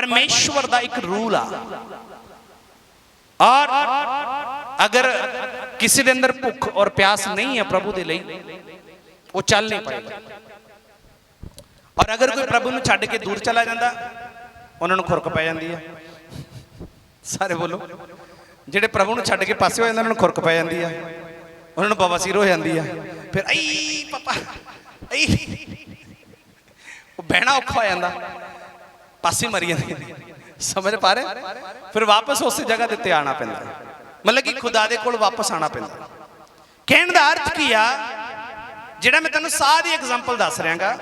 परमेश्वर का एक रूल आ। और अगर किसी के अंदर भुख और प्यास नहीं है प्रभु के लिए, वो चल नहीं पाएगा। और अगर कोई प्रभु को छड्ड के दूर चला जाता, उन्होंने खुरक पै जाती है। सारे बोलो, जेडे प्रभु को छड्ड के पासे हो जाते उन्होंने खुरक पै जाती है, उन्होंने बवासीर हो जाती है। फिर आई पापा आई, वो बहना औखा हो जाता, पासे मरी जाती। समझ पा रहे? फिर वापस उस जगह ते आना पैंदा, मतलब कि खुदा दे कोल वापस आना पैंदा। कहने का अर्थ की आ, जिहड़ा मैं तैनूं सारी एग्जाम्पल दस रहा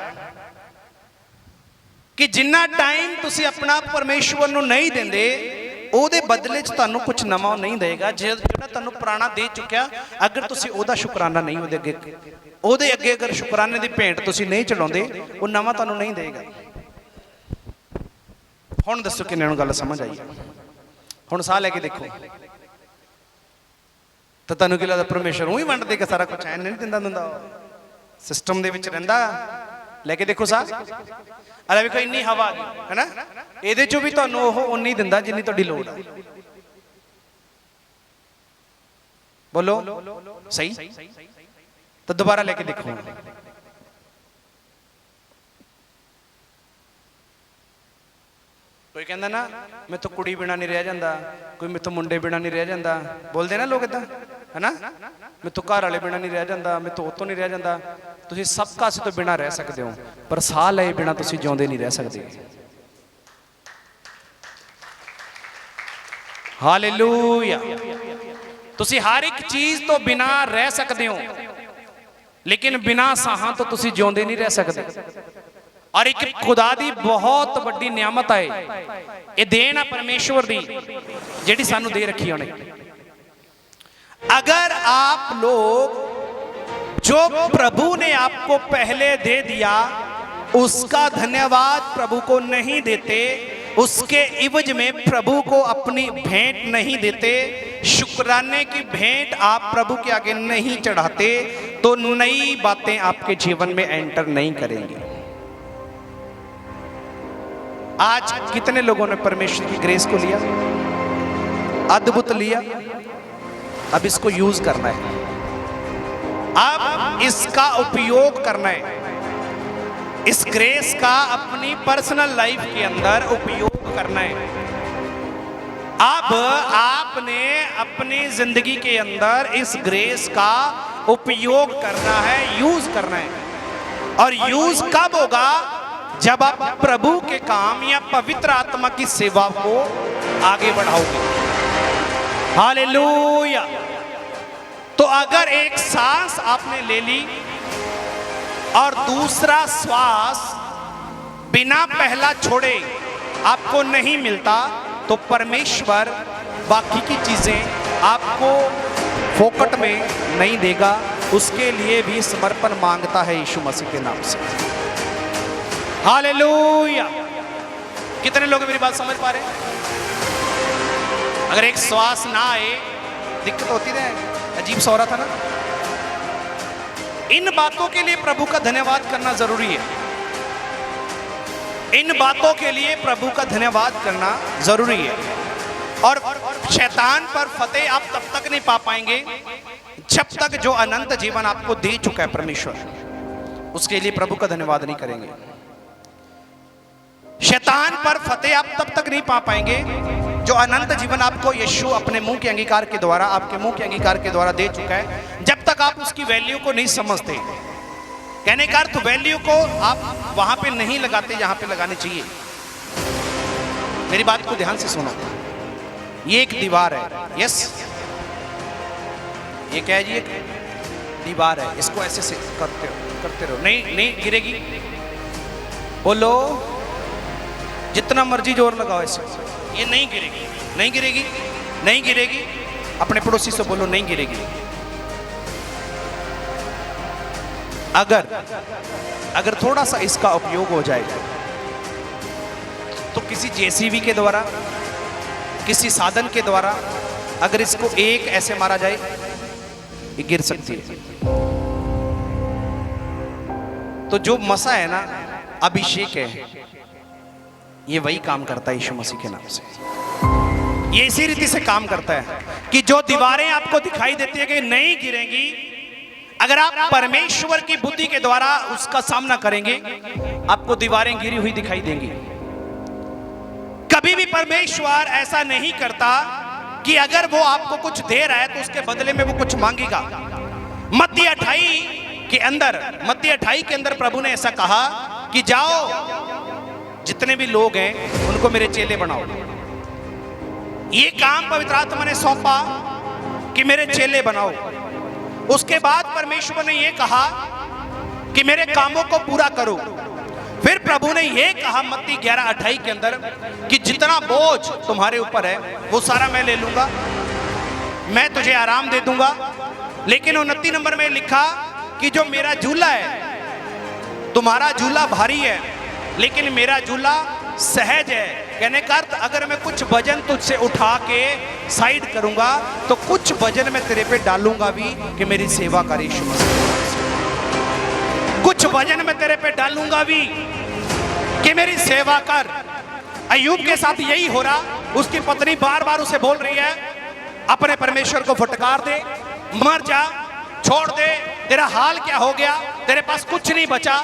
कि जिन्ना टाइम तुसी अपना परमेश्वर नूं नहीं देंदे, ਉਹਦੇ बदले च तुहानूं कुछ नवा नहीं देगा। जिहड़ा तुहानूं पुराना दे चुकिया, अगर तुसी ਉਹਦਾ शुकराना नहीं ਉਹਦੇ ਅੱਗੇ अगर शुकराने की भेंट तुसी नहीं चढ़ाउंदे, वो नवा तुहानूं नहीं देगा। हुण दसो किन्ने नूं गल समझ आई? हुण साह लैके देखो, तो तुहानूं की लगदा परमेश्वर ऊँ ही वंड देगा सारा कुछ? ऐ नहीं दिंदा दिंदा, सिस्टम दे विच रहिंदा। लैके देखो साह, अरे भी कोई इन्नी हवा आ गई है ना, ये चो भी तुहानूं ओह उन्नी दिंदा जिन्नी तुहाडी लोड़ है। बोलो सही? तो दोबारा लेके देखो, कोई कहता ना मैं तो कुड़ी बिना नहीं रह जाता, कोई मैं तो मुंडे बिना नहीं रह जाता, बोलते ना लोग इदा है ना, मैं तो घर वाले बिना नहीं रह जाता, मैं तो उतो नहीं रह जाता। तुसीं सब कासे तो बिना रह सकते हो, पर साह लए बिना तुसीं जिउंदे नहीं रह सकते। हालेलूया। तुसीं हर एक चीज तो बिना रह सकते हो, लेकिन बिना साहां तो तुसीं जिउंदे नहीं रह सकते। और एक खुदा दी बहुत बड़ी नियामत है, ये देन है परमेश्वर दी जिहड़ी सानू दे रखी उन्हें। अगर आप लोग जो प्रभु ने आपको पहले दे दिया उसका धन्यवाद प्रभु को नहीं देते, उसके इवज में प्रभु को अपनी भेंट नहीं देते, शुक्राने की भेंट आप प्रभु के आगे नहीं चढ़ाते, तो नई बातें आपके जीवन में एंटर नहीं करेंगी। आज कितने लोगों ने परमेश्वर की ग्रेस को लिया, अद्भुत लिया, अब इसको यूज करना है, अब इसका उपयोग करना है, इस ग्रेस का अपनी पर्सनल लाइफ के अंदर उपयोग करना है। अब आपने अपनी जिंदगी के अंदर इस ग्रेस का उपयोग करना है, यूज करना है। और यूज कब होगा? जब आप प्रभु के काम या पवित्र आत्मा की सेवा को आगे बढ़ाओगे। हालेलुया। तो अगर एक सांस आपने ले ली और दूसरा श्वास बिना पहला छोड़े आपको नहीं मिलता, तो परमेश्वर बाकी की चीजें आपको फोकट में नहीं देगा, उसके लिए भी समर्पण मांगता है यीशु मसीह के नाम से। हालेलुया। कितने लोग मेरी बात समझ पा रहे हैं? अगर एक श्वास ना आए दिक्कत होती है, अजीब सा हो रहा था ना। इन बातों के लिए प्रभु का धन्यवाद करना जरूरी है, इन बातों के लिए प्रभु का धन्यवाद करना जरूरी है। और शैतान पर फतेह आप तब तक नहीं पा पाएंगे जब तक जो अनंत जीवन आपको दे चुका है परमेश्वर, उसके लिए प्रभु का धन्यवाद नहीं करेंगे। शैतान पर फतेह आप तब तक नहीं पा पाएंगे जो अनंत जीवन आपको यीशु अपने मुंह के अंगीकार के द्वारा, आपके मुंह के अंगीकार के द्वारा दे चुका है। जब तक आप उसकी वैल्यू को नहीं समझते, कहने का अर्थ वैल्यू को आप वहां पे नहीं लगाते जहां पे लगाने चाहिए। मेरी बात को ध्यान से सुनो, ये एक दीवार है, यस, ये क्या है जी? एक दीवार है, इसको ऐसे से करते रहो, नहीं गिरेगी। बोलो, जितना मर्जी जोर लगाओ इसे, ये नहीं गिरेगी, नहीं गिरेगी, नहीं गिरेगी। अपने पड़ोसी से बोलो नहीं गिरेगी। अगर थोड़ा सा इसका उपयोग हो जाएगा तो किसी जेसीबी के द्वारा, किसी साधन के द्वारा अगर इसको एक ऐसे मारा जाए, ये गिर सकती है। तो जो मसा है ना, अभिषेक है, ये वही काम करता है यीशु मसीह के नाम से। ये इसी रीति से काम करता है कि जो दीवारें आपको दिखाई देती है कि नहीं गिरेंगी, अगर आप परमेश्वर की बुद्धि के द्वारा उसका सामना करेंगे, आपको दीवारें गिरी हुई दिखाई देंगी। कभी भी परमेश्वर ऐसा नहीं करता कि अगर वो आपको कुछ दे रहा है तो उसके बदले में वो कुछ मांगेगा। मत्ती 28 के अंदर प्रभु ने ऐसा कहा कि जाओ, जितने भी लोग हैं उनको मेरे चेले बनाओ। ये काम पवित्र आत्मा ने सौंपा कि मेरे चेले बनाओ। उसके बाद परमेश्वर ने यह कहा कि मेरे कामों को पूरा करो। फिर प्रभु ने यह कहा मत्ती 11:28 के अंदर कि जितना बोझ तुम्हारे ऊपर है वो सारा मैं ले लूंगा, मैं तुझे आराम दे दूंगा। लेकिन 29 नंबर में लिखा कि जो मेरा झूला है, तुम्हारा झूला भारी है लेकिन मेरा झूला सहज है। कहने का अर्थ, अगर मैं कुछ वजन तुझसे उठा के साइड करूंगा तो कुछ वजन मैं तेरे पे डालूंगा भी कि मेरी सेवा कर यीशु मसीह। कुछ वजन मैं तेरे पे डालूंगा भी कि मेरी सेवा कर। अय्यूब के साथ यही हो रहा। उसकी पत्नी बार बार उसे बोल रही है, अपने परमेश्वर को फटकार दे, मर जा, छोड़ दे, तेरा हाल क्या हो गया, तेरे पास कुछ नहीं बचा।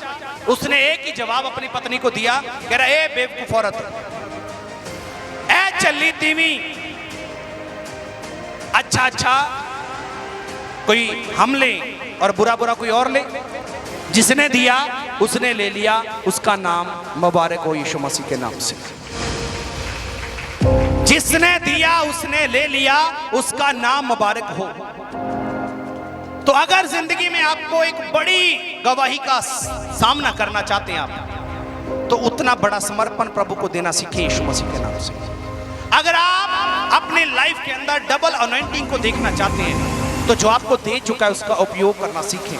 उसने एक ही जवाब अपनी पत्नी को दिया, कह रहा ए बेवकूफ औरत, ए चली तीवी, अच्छा कोई हम ले और बुरा कोई और ले। जिसने दिया उसने ले लिया, उसका नाम मुबारक हो यीशु मसीह के नाम से। जिसने दिया उसने ले लिया, उसका नाम मुबारक हो। तो अगर जिंदगी में आपको एक बड़ी गवाही का सामना करना चाहते हैं आप, तो उतना बड़ा समर्पण प्रभु को देना सीखें यीशु मसीह के नाम से। अगर आप अपने लाइफ के अंदर डबल अनॉइंटिंग को देखना चाहते हैं, तो जो आपको दे चुका है उसका उपयोग करना सीखें।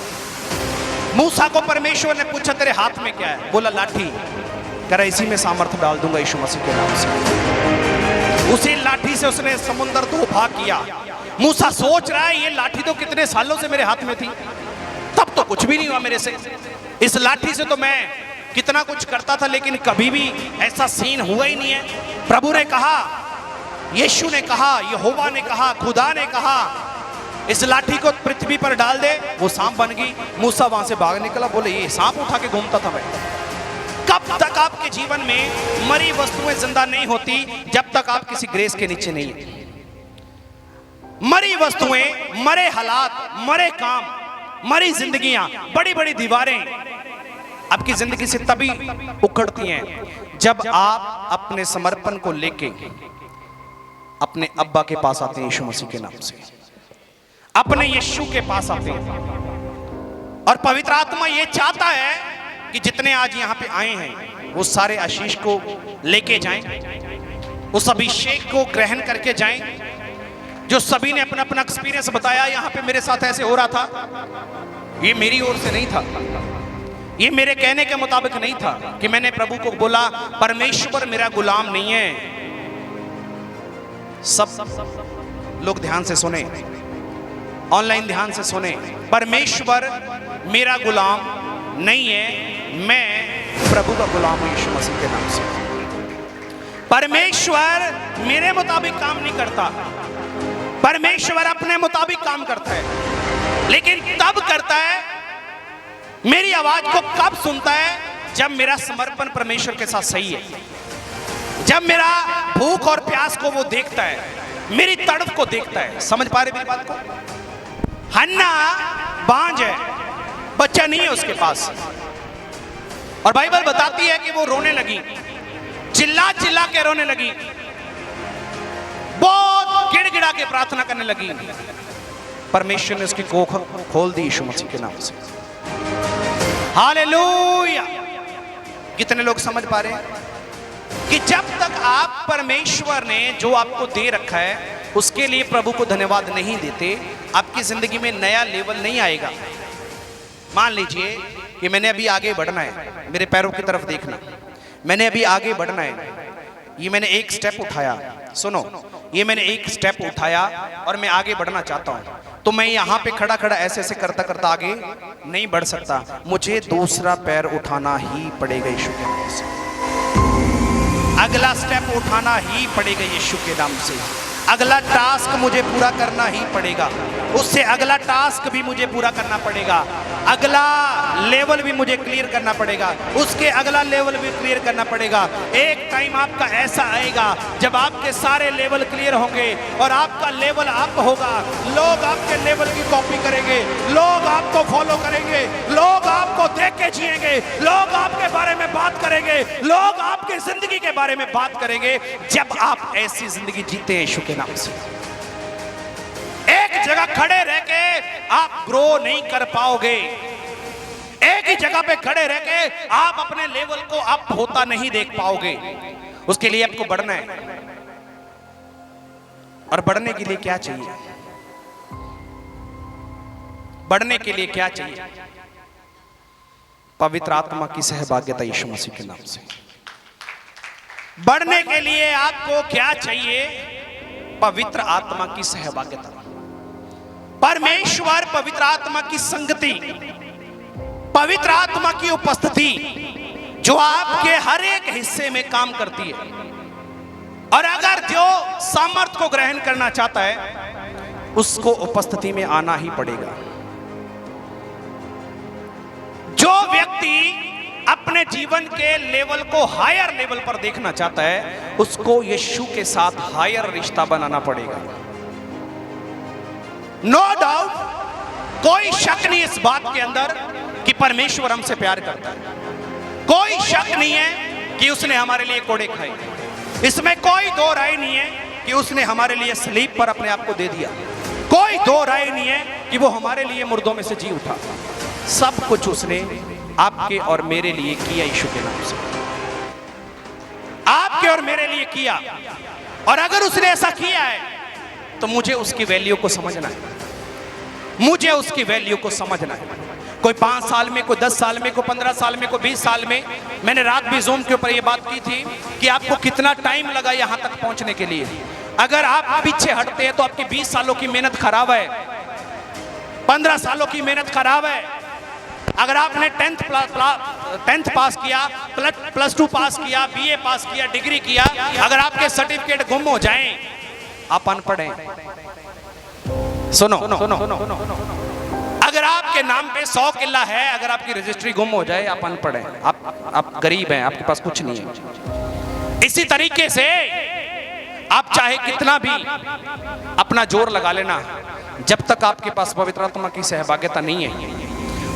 मूसा को परमेश्वर ने पूछा तेरे हाथ में क्या है, बोला लाठी। कह रहा इसी में सामर्थ्य डाल दूंगा यीशु मसीह के नाम से। उसी लाठी से उसने समुद्र 2 भाग किया। मूसा सोच रहा है ये लाठी तो कितने सालों से मेरे हाथ में थी, तब तो कुछ भी नहीं हुआ मेरे से। इस लाठी से तो मैं कितना कुछ करता था, लेकिन कभी भी ऐसा सीन हुआ ही नहीं है। प्रभु ने कहा, यीशु ने कहा, यहोवा ने कहा, खुदा ने कहा इस लाठी को पृथ्वी पर डाल दे, वो सांप बन गई। मूसा वहां से भाग निकला, बोले ये सांप उठा के घूमता था मैं। कब तक आपके जीवन में मरी वस्तुएं जिंदा नहीं होती, जब तक आप किसी ग्रेस के नीचे नहीं है। मरी वस्तुएं, मरे हालात, मरे काम, मरी जिंदगियां, बड़ी बड़ी दीवारें आपकी जिंदगी से तभी उखड़ती हैं जब आप अपने समर्पण को लेके अपने अब्बा के पास आते हैं यीशु मसीह के नाम से, अपने यीशु के पास आते हैं। और पवित्र आत्मा ये चाहता है कि जितने आज यहाँ पे आए हैं वो सारे आशीष को लेके जाएं, उस अभिषेक को ग्रहण करके जाएं। जो सभी ने अपना अपना एक्सपीरियंस बताया, यहाँ पे मेरे साथ ऐसे हो रहा था, ये मेरी ओर से नहीं था, ये मेरे कहने के मुताबिक नहीं था कि मैंने प्रभु को बोला परमेश्वर मेरा गुलाम नहीं है। सब लोग ध्यान से सुने, ऑनलाइन ध्यान से सुने, परमेश्वर मेरा गुलाम नहीं है, मैं प्रभु का गुलाम हूं यीशु मसीह के नाम से। परमेश्वर मेरे मुताबिक काम नहीं करता, परमेश्वर अपने मुताबिक काम करता है, लेकिन तब करता है, मेरी आवाज को कब सुनता है, जब मेरा समर्पण परमेश्वर के साथ सही है, जब मेरा भूख और प्यास को वो देखता है, मेरी तड़प को देखता है। समझ पा रहे मेरी बात को? हन्ना बांझ है, बच्चा नहीं है उसके पास, और बाइबल बताती है कि वो रोने लगी, चिल्ला चिल्ला के रोने लगी, बहुत गिड़गिड़ा के प्रार्थना करने लगी। परमेश्वर ने उसकी कोख खोल दी यीशु मसीह के नाम से। हालेलुया! कितने लोग समझ पा रहे हैं कि जब तक आप परमेश्वर ने जो आपको दे रखा है उसके लिए प्रभु को धन्यवाद नहीं देते, आपकी जिंदगी में नया लेवल नहीं आएगा। मान लीजिए कि मैंने अभी आगे बढ़ना है, मेरे पैरों की तरफ देखना, मैंने अभी आगे बढ़ना है, ये मैंने एक स्टेप उठाया, सुनो, ये मैंने एक स्टेप उठाया और मैं आगे बढ़ना चाहता हूं, तो मैं यहां पे खड़ा खड़ा ऐसे ऐसे करता करता आगे नहीं बढ़ सकता, मुझे दूसरा पैर उठाना ही पड़ेगा यीशु के नाम से। अगला स्टेप उठाना ही पड़ेगा यीशु के नाम से। अगला टास्क मुझे पूरा करना ही पड़ेगा, उससे अगला टास्क भी मुझे पूरा करना पड़ेगा, अगला लेवल भी मुझे क्लियर करना पड़ेगा, उसके अगला लेवल भी क्लियर करना पड़ेगा। एक टाइम आपका ऐसा आएगा जब आपके सारे लेवल क्लियर होंगे और आपका लेवल अप होगा। लोग आपके लेवल की कॉपी करेंगे, लोग आपको फॉलो करेंगे, लोग आपको देख के जिएंगे, लोग आपके बारे में बात करेंगे, लोग आपकी जिंदगी के बारे में बात करेंगे जब आप ऐसी जिंदगी जीते हैं यीशु के नाम से। एक जगह खड़े रह के आप ग्रो नहीं कर पाओगे, एक ही जगह पे खड़े रह के आप अपने लेवल को अप होता नहीं देख पाओगे। उसके लिए आपको बढ़ना है, और बढ़ने के लिए क्या चाहिए? बढ़ने के लिए क्या चाहिए? पवित्र आत्मा की सहभागिता यीशु मसीह के नाम से। बढ़ने के लिए आपको क्या चाहिए? पवित्र आत्मा की सहभागिता, परमेश्वर पवित्र आत्मा की संगति, पवित्र आत्मा की उपस्थिति जो आपके हर एक हिस्से में काम करती है। और अगर जो सामर्थ को ग्रहण करना चाहता है उसको उपस्थिति में आना ही पड़ेगा। जो व्यक्ति अपने जीवन के लेवल को हायर लेवल पर देखना चाहता है उसको यीशु के साथ हायर रिश्ता बनाना पड़ेगा। नो डाउट, कोई शक नहीं इस बात के अंदर कि परमेश्वर हमसे प्यार करता है। कोई शक नहीं है कि उसने हमारे लिए कोड़े खाए। इसमें कोई दो राय नहीं है कि उसने हमारे लिए सलीब पर अपने आप को दे दिया। कोई दो राय नहीं है कि वो हमारे लिए मुर्दों में से जी उठा। सब कुछ उसने आपके और मेरे लिए किया यीशु के नाम से, आपके और मेरे लिए किया। और अगर उसने ऐसा किया है तो मुझे उसकी वैल्यू को समझना है, मुझे उसकी वैल्यू को समझना है। कोई 5 साल में, कोई 10 साल में, कोई 15 साल में, कोई 20 साल में। मैंने रात भी ज़ूम के ऊपर ये बात की थी कि आपको कितना टाइम लगा यहां तक पहुंचने के लिए। अगर आप पीछे हटते हैं तो आपकी 20 सालों की मेहनत खराब है, 15 सालों की मेहनत खराब है। अगर आपने 10th पास किया, +2 पास किया, BA पास किया, डिग्री किया, अगर आपके सर्टिफिकेट गुम हो जाएं, आप अनपढ़ हैं। सुनो, अगर आपके नाम पे 100 किला है, अगर आपकी रजिस्ट्री गुम हो जाए, आप अनपढ़ हैं, आप गरीब हैं, आपके पास कुछ नहीं है। इसी तरीके से आप चाहे कितना भी अपना जोर लगा लेना, जब तक आपके पास पवित्र आत्मा की सहभागिता नहीं है,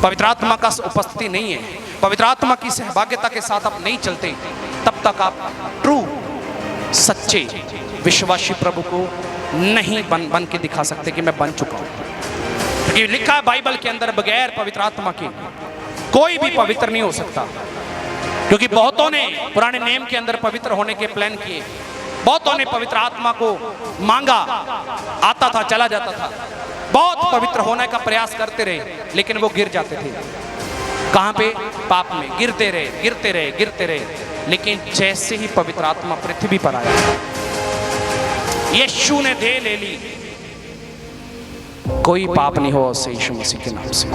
पवित्र आत्मा का उपस्थिति नहीं है, पवित्र आत्मा की सहभागिता के साथ आप नहीं चलते, तब तक आप ट्रू सच्चे विश्वासी प्रभु को नहीं बन के दिखा सकते कि मैं बन चुका हूं। क्योंकि लिखा है बाइबल के अंदर, बगैर पवित्र आत्मा के कोई भी पवित्र नहीं हो सकता। क्योंकि बहुतों ने पुराने नेम के अंदर पवित्र होने के प्लान किए, बहुतों ने पवित्र आत्मा को मांगा, आता था चला जाता था, बहुत पवित्र होने का प्रयास करते रहे, लेकिन वो गिर जाते थे। कहां पे? पाप में गिरते रहे। लेकिन जैसे ही पवित्र आत्मा पृथ्वी पर आया, यीशु ने दे ले ली, कोई पाप नहीं हुआ उससे यीशु मसीह के नाम से।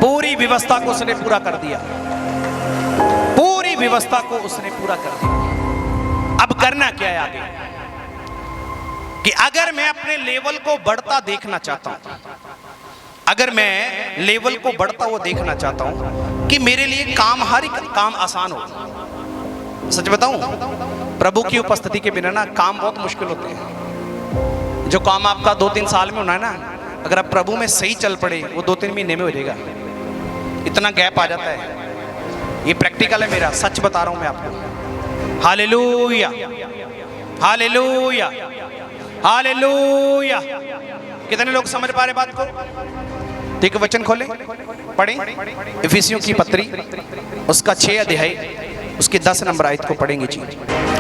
पूरी व्यवस्था को उसने पूरा कर दिया, पूरी व्यवस्था को उसने पूरा कर दिया। अब करना क्या है आगे? कि अगर मैं अपने लेवल को बढ़ता देखना चाहता हूं, अगर मैं लेवल को बढ़ता हुआ देखना चाहता हूं कि मेरे लिए काम, हर एक काम आसान हो। सच बताऊं, प्रभु की उपस्थिति के बिना ना काम बहुत मुश्किल होते हैं। जो काम आपका 2-3 साल में होना है ना, अगर आप प्रभु में सही चल पड़े, वो 2-3 महीने में हो जाएगा। इतना गैप आ जाता है। ये प्रैक्टिकल है मेरा, सच बता रहा हूं मैं आपको। Hallelujah, hallelujah, hallelujah. कितने लोग समझ पा रहे बात को? ठीक, वचन खोलें, पढ़ें इफिसियों की पत्री, उसका 6 अध्याय, उसके 10 नंबर आयत को पढ़ेंगे जी।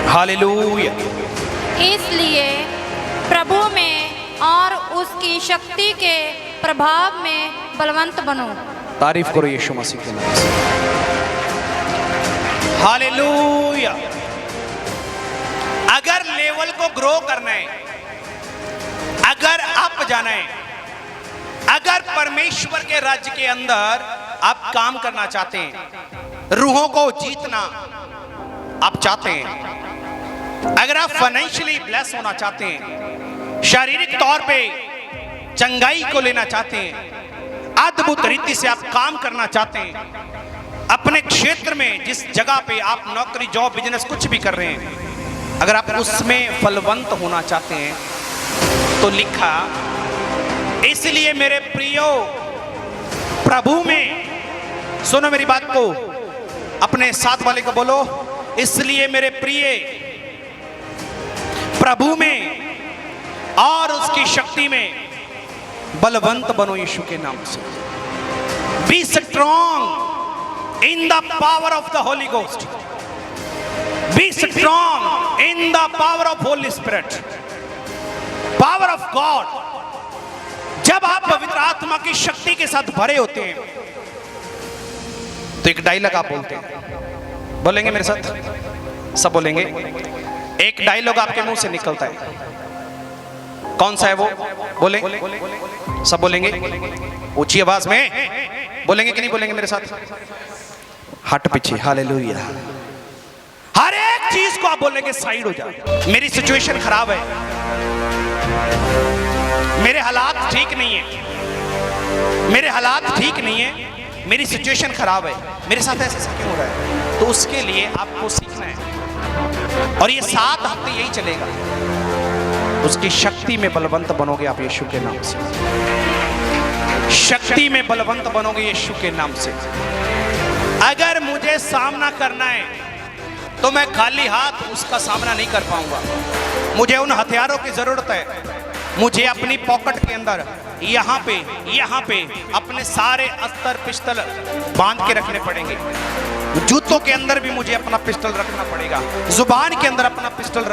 हालेलुया। इसलिए प्रभु में और उसकी शक्ति के प्रभाव में बलवंत बनो। तारीफ करो यीशु मसीह के नाम से। हालेलुया। अगर लेवल को ग्रो करना है, अगर अप जाना है, अगर परमेश्वर के राज्य के अंदर आप काम करना चाहते हैं, रूहों को जीतना, आप चाहते हैं, अगर आप फाइनेंशियली ब्लेस होना चाहते हैं, शारीरिक तौर पे चंगाई को लेना चाहते हैं, अद्भुत रीति से आप काम करना चाहते हैं, अपने क्षेत्र में जिस जगह पे आप नौकरी जॉब बिजनेस कुछ भी कर रहे हैं, अगर आप उसमें फलवंत होना चाहते हैं तो लिखा, इसलिए मेरे प्रियो प्रभु में, सुनो मेरी बात को, अपने साथ वाले को बोलो, इसलिए मेरे प्रिय प्रभु में और उसकी शक्ति में बलवंत बनो यीशु के नाम से। Be strong in the power of the Holi ghost, be strong in the power of Holi spirit, power of God. जब आप पवित्र आत्मा की शक्ति के साथ भरे होते हैं तो एक डायलॉग आप बोलते हैं, बोलेंगे मेरे साथ, सब बोलेंगे। एक डायलॉग आपके मुंह से निकलता है, कौन सा है वो? बोले, सब बोलेंगे ऊंची आवाज में, बोलेंगे कि नहीं बोलेंगे मेरे साथ? हट पीछे, हालेलुया। हर एक चीज को आप बोलेंगे साइड हो जाए। मेरी सिचुएशन खराब है, मेरे हालात ठीक नहीं है, मेरे हालात ठीक नहीं है, मेरी सिचुएशन खराब है, मेरे साथ ऐसा क्यों हो रहा है? तो उसके लिए आपको सीखना है और ये 7 हफ्ते यही चलेगा। उसकी शक्ति में बलवंत बनोगे आप यीशु के नाम से, शक्ति में बलवंत बनोगे यीशु के नाम से। अगर मुझे सामना करना है तो मैं खाली हाथ उसका सामना नहीं कर पाऊंगा, मुझे उन हथियारों की जरूरत है। मुझे अपनी पॉकेट के अंदर यहाँ पे अपने सारे अस्त्र पिस्टल बांध के रखने पड़ेंगे। जूतों के अंदर भी मुझे अपना पिस्टल रखना पड़ेगा, जुबान के अंदर अपना पिस्टल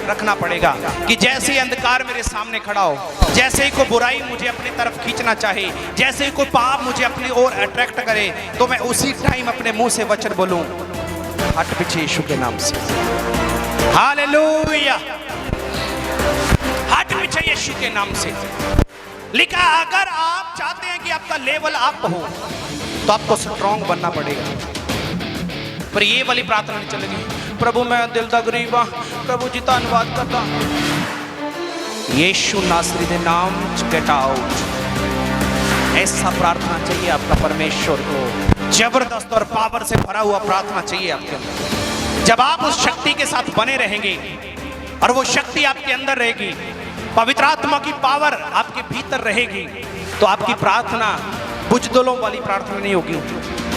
रखना पड़ेगा कि जैसे ही अंधकार मेरे सामने खड़ा हो, जैसे ही कोई बुराई मुझे अपनी तरफ खींचना चाहे, जैसे ही कोई पाप मुझे अपनी ओर अट्रैक्ट करे, तो मैं उसी टाइम अपने मुंह से वचन बोलूं, हट पीछे यीशु के नाम से, हालेलुया, हट पीछे यीशु के नाम से। लिखा, अगर आप चाहते हैं कि आपका लेवल अप हो तो आपको स्ट्रांग बनना पड़ेगा। पर ये वाली प्रार्थना नहीं चलेगी, प्रभु मैं दिल दा गरीब हाँ, प्रभु जी धन्यवाद करता। यीशु नासरी दे नाम च गेट आउट, ऐसा प्रार्थना चाहिए आपका परमेश्वर को। जबरदस्त और पावर से भरा हुआ प्रार्थना चाहिए आपके अंदर। जब आप उस शक्ति के साथ बने रहेंगे और वो शक्ति आपके अंदर रहेगी, पवित्र आत्मा की पावर आपके भीतर रहेगी, तो आपकी प्रार्थना बुजदिलों वाली प्रार्थना नहीं होगी,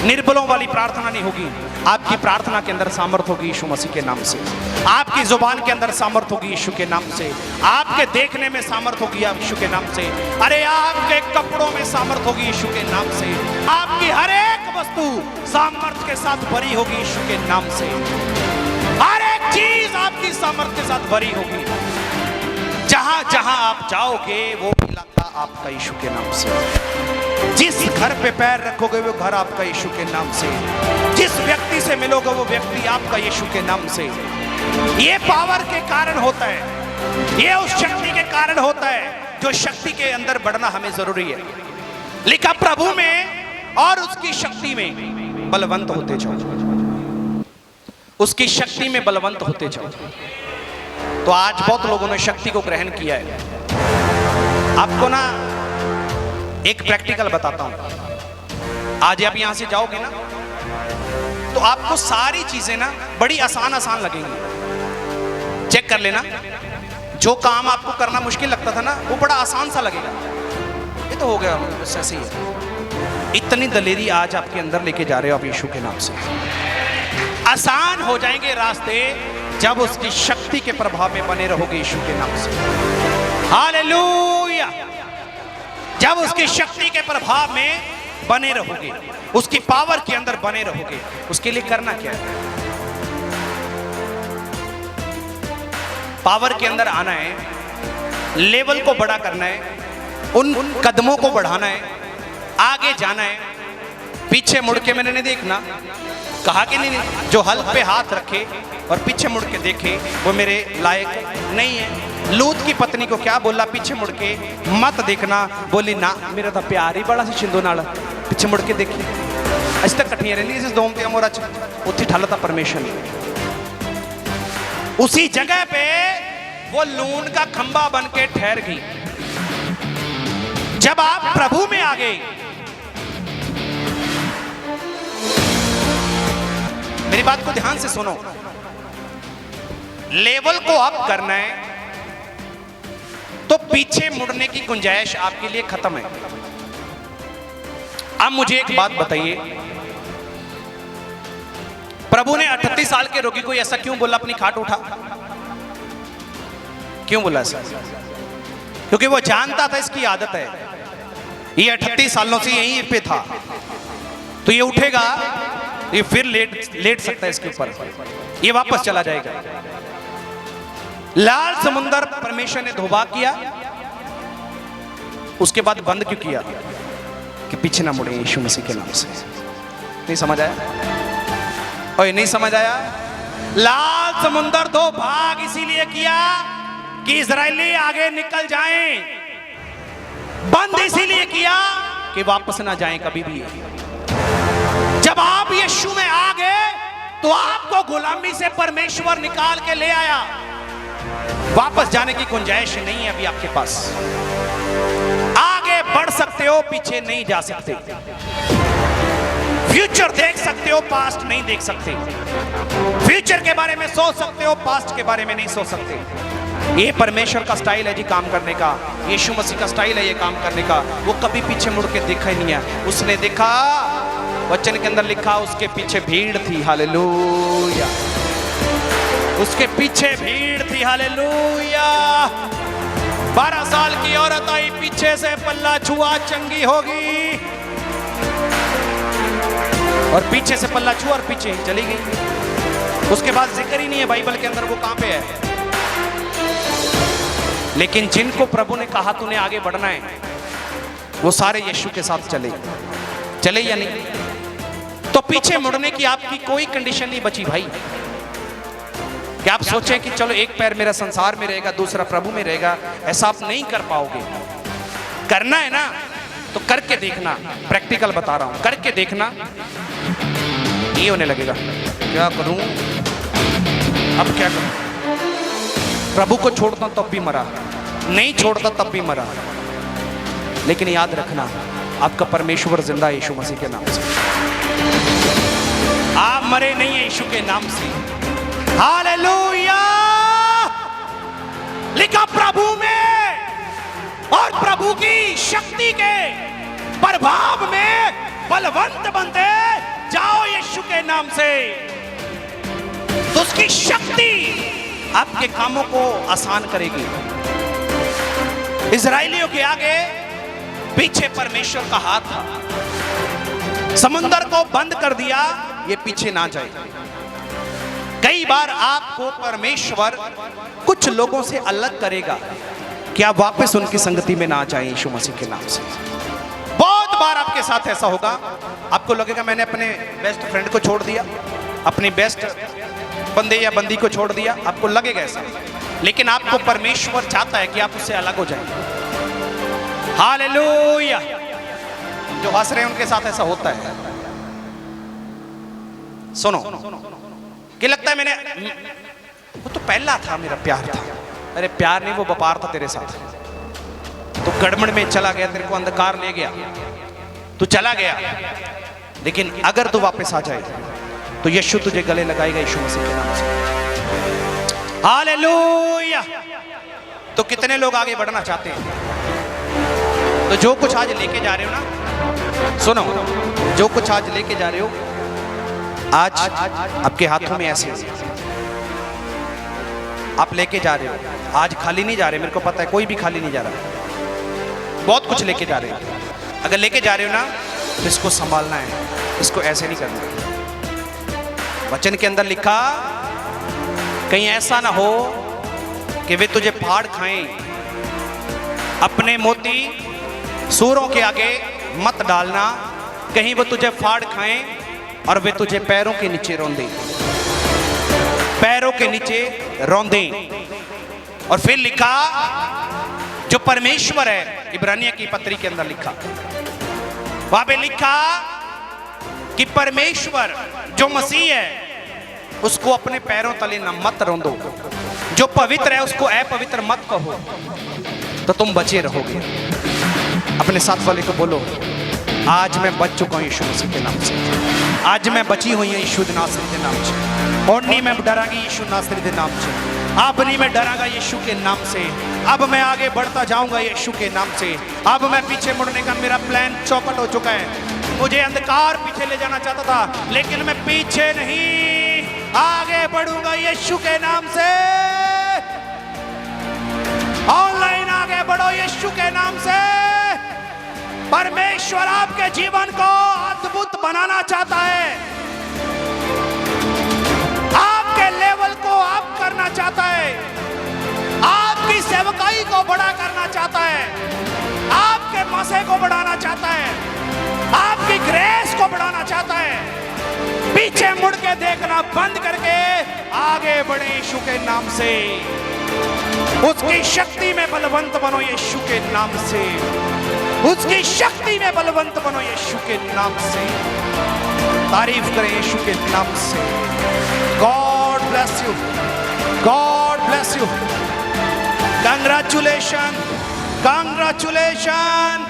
निर्बलों वाली प्रार्थना नहीं होगी। आपकी प्रार्थना के अंदर सामर्थ होगी यीशु मसीह के नाम से, आपकी जुबान के अंदर सामर्थ होगी यीशु के नाम से, आपके देखने में सामर्थ होगी यीशु के नाम से, अरे आपके कपड़ों में सामर्थ होगी यीशु के नाम से, आपकी हर एक वस्तु सामर्थ के साथ भरी होगी यीशु के नाम से, हर एक चीज आपकी सामर्थ के साथ भरी होगी। जहां जहां आप जाओगे वो इलाका आपका यीशु के नाम से, जिस घर पे पैर रखोगे वो घर आपका यीशु के नाम से, जिस व्यक्ति से मिलोगे वो व्यक्ति आपका यीशु के नाम से। ये पावर के कारण होता है, ये उस शक्ति के कारण होता है, जो शक्ति के अंदर बढ़ना हमें जरूरी है। लिखा, प्रभु में और उसकी शक्ति में बलवंत होते जाओ, उसकी शक्ति में बलवंत होते जाओ। तो आज बहुत लोगों ने शक्ति को ग्रहण किया है। आपको ना एक प्रैक्टिकल बताता हूं। आज आप यहां से जाओगे ना तो आपको सारी चीजें ना बड़ी आसान आसान लगेंगी। चेक कर लेना, जो काम आपको करना मुश्किल लगता था ना वो बड़ा आसान सा लगेगा। ये तो हो गया, बस ऐसे ही है। इतनी दलेरी आज आपके अंदर लेके जा रहे हो आप यीशु के नाम से। आसान हो जाएंगे रास्ते जब उसकी शक्ति के प्रभाव में बने रहोगे यीशु के नाम से, हालेलुया। जब उसकी शक्ति के प्रभाव में बने रहोगे, उसकी पावर के अंदर बने रहोगे, उसके लिए करना क्या है? पावर के अंदर आना है, लेवल को बड़ा करना है, उन कदमों को बढ़ाना है, आगे जाना है। पीछे मुड़ के मैंने नहीं देखना, कहा कि नहीं, जो हल पे हाथ रखे और पीछे मुड़ के देखे वो मेरे लायक नहीं है। लूत की पत्नी को क्या बोला? पीछे मुड़ के मत देखना। बोली ना, मेरा तो प्यार ही बड़ा सी शिंदो नाल, पीछे मुड़ के देखी। अज तक कट्ठियां रहिंदियां इस दोम ते अमोरा च, उत्थे ठल तां परमेश्वर उसी जगह पे वो लून का खंबा बन के ठहर गई। जब आप प्रभु में आ गए, मेरी बात को ध्यान से सुनो, लेवल को अप करना है तो पीछे मुड़ने की गुंजाइश आपके लिए खत्म है। अब मुझे एक बात बताइए, प्रभु ने 38 साल के रोगी को ऐसा क्यों बोला अपनी खाट उठा? क्यों बोला ऐसा? क्योंकि वो जानता था इसकी आदत है, ये 38 सालों से यहीं पे था, तो ये उठेगा, ये फिर लेट सकता है इसके ऊपर, ये वापस चला जाएगा। लाल समुंदर परमेश्वर ने धोबा किया, उसके बाद बंद क्यों किया? कि पीछे ना मुड़े यीशु मसीह के नाम से। नहीं समझ आया? और नहीं समझ आया? लाल समुंदर दो भाग इसीलिए किया कि इजरायली आगे निकल जाएं, बंद इसीलिए किया कि वापस ना जाएं कभी भी। जब आप यीशु में आ गए तो आपको गुलामी से परमेश्वर निकाल के ले आया, वापस जाने की गुंजाइश नहीं है अभी आपके पास। आगे बढ़ सकते हो, पीछे नहीं जा सकते। फ्यूचर देख सकते हो, पास्ट नहीं देख सकते। फ्यूचर के बारे में सोच सकते हो, पास्ट के बारे में नहीं सोच सकते। ये परमेश्वर का स्टाइल है जी काम करने का, यीशु मसीह का स्टाइल है ये काम करने का। वो कभी पीछे मुड़ के देखा ही नहीं है। उसने देखा, वचन के अंदर लिखा, उसके पीछे भीड़ थी, हालेलुया, उसके पीछे भीड़ थी, हालेलुया। 12 साल की औरत आई, पीछे से पल्ला छुआ, चंगी होगी, और पीछे से पल्ला छुआ और पीछे ही चली गई। उसके बाद जिक्र ही नहीं है बाइबल के अंदर वो कहां पे है। लेकिन जिनको प्रभु ने कहा तूने आगे बढ़ना है, वो सारे यीशु के साथ चले या नहीं? तो पीछे मुड़ने की आपकी कोई कंडीशन नहीं बची भाई। कि आप सोचें कि चलो एक पैर मेरा संसार में रहेगा, दूसरा प्रभु में रहेगा, ऐसा आप नहीं कर पाओगे। करना है ना तो करके देखना, प्रैक्टिकल बता रहा हूं, करके देखना। ये होने लगेगा, क्या करूं, अब क्या करूं? प्रभु को छोड़ता तब भी मरा, नहीं छोड़ता तब भी मरा। लेकिन याद रखना, आपका परमेश्वर जिंदा है यीशु मसीह के नाम से। आप मरे नहीं है यीशु के नाम से, हालेलुया। लिखा प्रभु में और प्रभु की शक्ति के प्रभाव में बलवंत बनते जाओ यीशु के नाम से, तो उसकी शक्ति आपके कामों को आसान करेगी। इजराइलियों के आगे पीछे परमेश्वर का हाथ था, समुंदर को बंद कर दिया, ये पीछे ना जाए। कई बार आपको परमेश्वर कुछ लोगों से अलग करेगा कि आप वापस उनकी संगति में ना जाएं यीशु मसीह के नाम से। बहुत बार आपके साथ ऐसा होगा, आपको लगेगा मैंने अपने बेस्ट फ्रेंड को छोड़ दिया, अपनी बेस्ट बंदे या बंदी को छोड़ दिया, आपको लगेगा ऐसा। लेकिन आपको परमेश्वर चाहता है कि आप उससे अलग हो जाएं। हालेलुया। जो हंस रहे हैं उनके साथ ऐसा होता है। सुनो, कि लगता है मैंने, वो तो पहला था, मेरा प्यार था। अरे प्यार नहीं, वो व्यापार था तेरे साथ। तो गड़बड़ में चला गया, तेरे को अंधकार ले गया, तू चला गया। लेकिन अगर तू वापस आ जाए तो यीशु तुझे गले लगाएगा यीशु मसीह के नाम से। हालेलुया। तो कितने लोग आगे बढ़ना चाहते हैं? तो जो कुछ आज लेके जा रहे हो ना, सुनो, जो कुछ आज लेके जा रहे हो, आज आपके हाथों में ऐसे आप लेके जा रहे हो। आज खाली नहीं जा रहे, मेरे को पता है कोई भी खाली नहीं जा रहा, बहुत कुछ लेके जा रहे हो। अगर लेके जा रहे हो ना तो इसको संभालना है, इसको ऐसे नहीं करना। वचन के अंदर लिखा, कहीं ऐसा ना हो कि वे तुझे फाड़ खाएं, अपने मोती सूरों के आगे मत डालना, कहीं वो तुझे फाड़ खाएं और वे तुझे पैरों के नीचे रौंदे, पैरों के नीचे रौंदे। और फिर लिखा, जो परमेश्वर है, इब्रानिया की पत्री के अंदर लिखा, वहां पे लिखा कि परमेश्वर जो मसीह है उसको अपने पैरों तले न मत रौंदो। जो पवित्र है उसको अपवित्र मत कहो, तो तुम बचे रहोगे। अपने साथ वाले को बोलो, आज मैं बच चुका हूं यीशु मसीह के नाम से। आज मैं बची हुई हूं यीशु नासरी के नाम से। और नहीं मैं डरांगी यीशु नासरी के नाम से। अब नहीं मैं डरांगा यीशु के नाम से। अब मैं आगे बढ़ता जाऊंगा यीशु के नाम से। अब मैं पीछे मुड़ने का मेरा प्लान चौपट हो चुका है। मुझे अंधकार पीछे ले जाना चाहता था, लेकिन मैं पीछे नहीं, आगे बढ़ूंगा यीशु के नाम से। ऑनलाइन आगे बढ़ो यीशु के नाम से। परमेश्वर आपके जीवन को अद्भुत बनाना चाहता है। आपके लेवल को अप करना चाहता है। आपकी सेवकाई को बड़ा करना चाहता है। आपके मसे को बढ़ाना चाहता है। आपकी ग्रेस को बढ़ाना चाहता है। पीछे मुड़ के देखना बंद करके आगे बढ़े यीशु के नाम से। उसकी शक्ति में बलवंत बनो यीशु के नाम से। उसकी शक्ति में बलवंत बनो यीशु के नाम से। तारीफ करें यीशु के नाम से। God bless you, God bless you. Congratulation, congratulation.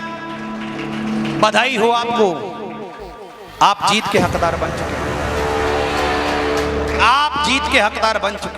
बधाई हो आपको, आप जीत के हकदार बन चुके हैं। आप जीत के हकदार बन चुके हैं।